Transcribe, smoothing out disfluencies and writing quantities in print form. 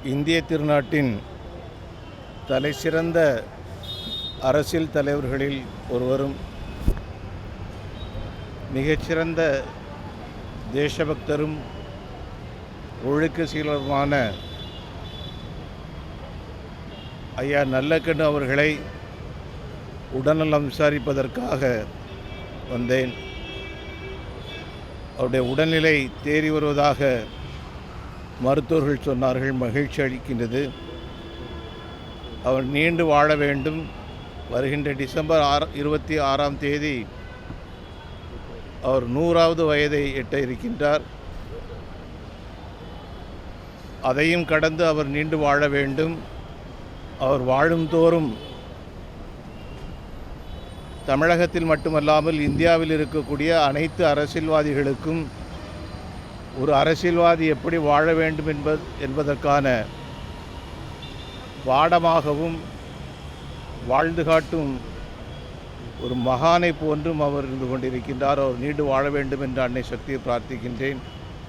இந்திய திருநாட்டின் தலைசிறந்த அரசியல் தலைவர்களில் ஒருவரும் மிகச்சிறந்த தேசபக்தரும் ஒழுக்க சீலருமான ஐயா நல்லக்கண்ணு அவர்களை உடல்நலம் விசாரிப்பதற்காக வந்தேன். அவருடைய உடல்நிலை தேறி வருவதாக மருத்துவர்கள் சொன்னார்கள். மகிழ்ச்சி அளிக்கின்றது. அவர் நீண்டு வாழ வேண்டும். வருகின்ற டிசம்பர் 26 அவர் 100வது வயதை எட்ட இருக்கின்றார். அதையும் கடந்து அவர் நீண்டு வாழ வேண்டும். அவர் வாழும் தோறும் தமிழகத்தில் மட்டுமல்லாமல் இந்தியாவில் இருக்கக்கூடிய அனைத்து அரசியல்வாதிகளுக்கும் ஒரு அரசியல்வாதி எப்படி வாழ வேண்டும் என்பதற்கான பாடமாகவும் வாழ்ந்து காட்டும் ஒரு மகானை போன்றும் அவர் இருந்து கொண்டிருக்கின்றார். அவர் நீண்டு வாழ வேண்டும் என்று அன்னை சக்தியை பிரார்த்திக்கின்றேன்.